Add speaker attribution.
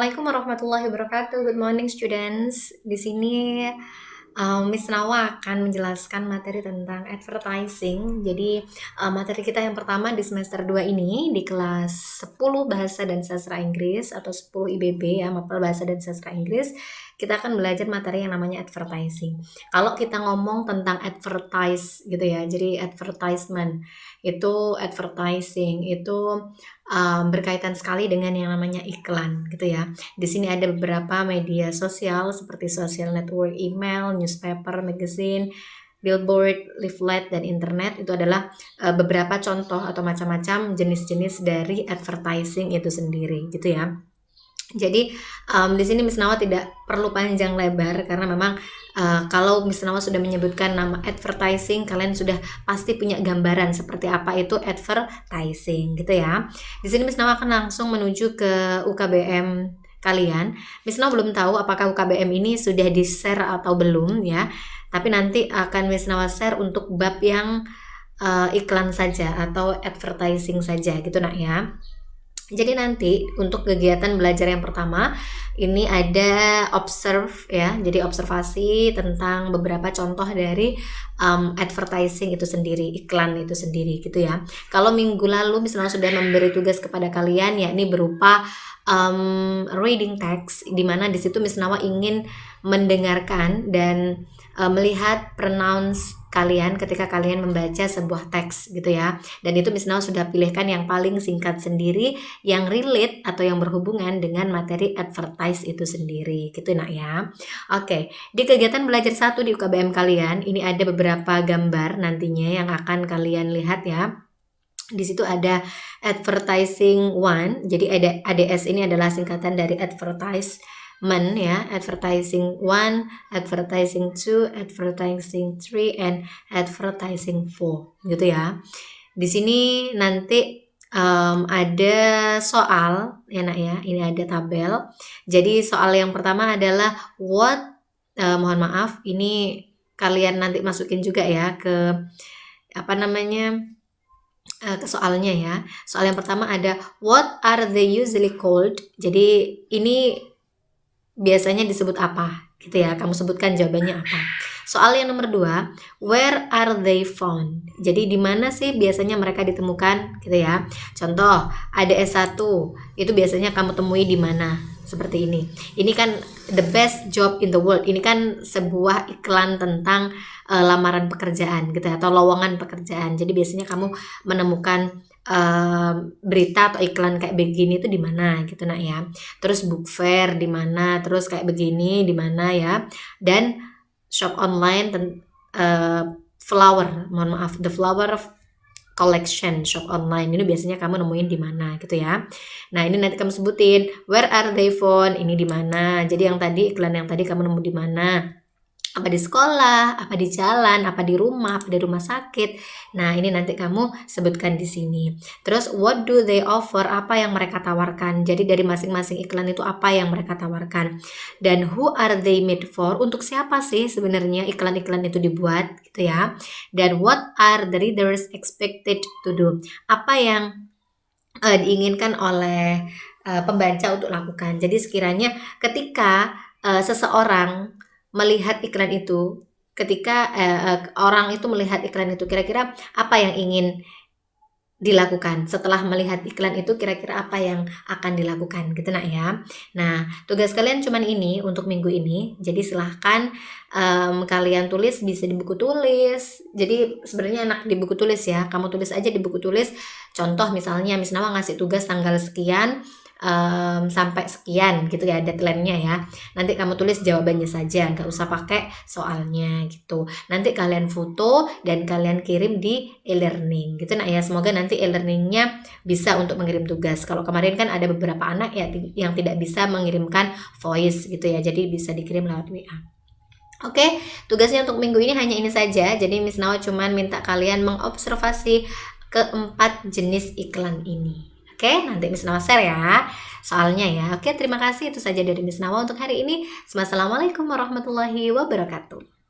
Speaker 1: Assalamualaikum warahmatullahi wabarakatuh. Good morning students. Di sini Miss Nawa akan menjelaskan materi tentang advertising. Jadi materi kita yang pertama di semester 2 ini di kelas 10 Bahasa dan Sastra Inggris atau 10 IBB ya, Mapel Bahasa dan Sastra Inggris. Kita akan belajar materi yang namanya advertising. Kalau kita ngomong tentang advertise gitu ya, jadi advertisement itu advertising itu berkaitan sekali dengan yang namanya iklan gitu ya. Di sini ada beberapa media sosial seperti social network, email, newspaper, magazine, billboard, leaflet, dan internet. Itu adalah beberapa contoh atau macam-macam jenis-jenis dari advertising itu sendiri gitu ya. Jadi di sini Miss Nawa tidak perlu panjang lebar karena memang kalau Miss Nawa sudah menyebutkan nama advertising, kalian sudah pasti punya gambaran seperti apa itu advertising gitu ya. Di sini Miss Nawa akan langsung menuju ke UKBM kalian. Miss Nawa belum tahu apakah UKBM ini sudah di-share atau belum ya. Tapi nanti akan Miss Nawa share untuk bab yang iklan saja atau advertising saja gitu nak ya. Jadi nanti untuk kegiatan belajar yang pertama ini ada observe ya, jadi observasi tentang beberapa contoh dari advertising itu sendiri, iklan itu sendiri gitu ya. Kalau minggu lalu misalnya sudah memberi tugas kepada kalian ya, ini berupa reading text, di mana di situ Miss Nawa ingin mendengarkan dan melihat pronounce kalian ketika kalian membaca sebuah teks gitu ya. Dan itu Miss Nawa sudah pilihkan yang paling singkat sendiri, yang relate atau yang berhubungan dengan materi advertise itu sendiri gitu nak ya. Oke, di kegiatan belajar 1 di UKBM kalian ini ada beberapa gambar nantinya yang akan kalian lihat ya. Di situ ada advertising 1, jadi ada ADS ini adalah singkatan dari advertisement ya, advertising 1, advertising 2, advertising 3, and advertising 4 gitu ya. Di sini nanti ada soal ya nak ya, ini ada tabel. Jadi soal yang pertama adalah mohon maaf ini kalian nanti masukin juga ya ke ke soalnya ya. Soal yang pertama ada what are they usually called. Jadi ini biasanya disebut apa gitu ya, kamu sebutkan jawabannya apa. Soal yang nomor 2, where are they found. Jadi di mana sih biasanya mereka ditemukan gitu ya. Contoh, ada S1 itu biasanya kamu temui di mana, seperti ini. Ini kan the best job in the world. Ini kan sebuah iklan tentang lamaran pekerjaan gitu ya, atau lowongan pekerjaan. Jadi biasanya kamu menemukan berita atau iklan kayak begini itu di mana gitu nak ya. Terus book fair di mana, terus kayak begini di mana ya. Dan shop online the flower collection shop online ini biasanya kamu nemuin di mana gitu ya. Nah, ini nanti kamu sebutin where are they found, ini di mana. Jadi yang tadi iklan yang tadi kamu nemu di mana? Apa di sekolah, apa di jalan, apa di rumah sakit. Nah, ini nanti kamu sebutkan di sini. Terus what do they offer, apa yang mereka tawarkan. Jadi dari masing-masing iklan itu apa yang mereka tawarkan. Dan who are they made for, untuk siapa sih sebenarnya iklan-iklan itu dibuat gitu ya. Dan what are the readers expected to do, apa yang diinginkan oleh pembaca untuk lakukan. Jadi sekiranya ketika seseorang melihat iklan itu, ketika orang itu melihat iklan itu, kira-kira apa yang ingin dilakukan setelah melihat iklan itu, kira-kira apa yang akan dilakukan gitu nak ya. Nah, tugas kalian cuman ini untuk minggu ini. Jadi silahkan kalian tulis, bisa di buku tulis. Jadi sebenarnya enak di buku tulis ya, kamu tulis aja di buku tulis. Contoh misalnya Miss Nawa ngasih tugas tanggal sekian sampai sekian gitu ya deadline-nya ya. Nanti kamu tulis jawabannya saja, nggak usah pakai soalnya gitu. Nanti kalian foto dan kalian kirim di e-learning gitu nah ya. Semoga nanti e-learning-nya bisa untuk mengirim tugas. Kalau kemarin kan ada beberapa anak ya yang tidak bisa mengirimkan voice gitu ya, jadi bisa dikirim lewat WA. Oke, tugasnya untuk minggu ini hanya ini saja. Jadi Miss Nawa cuman minta kalian mengobservasi keempat jenis iklan ini. Oke, nanti Miss Nawa share ya soalnya ya. Oke, terima kasih, itu saja dari Miss Nawa untuk hari ini. Wassalamualaikum warahmatullahi wabarakatuh.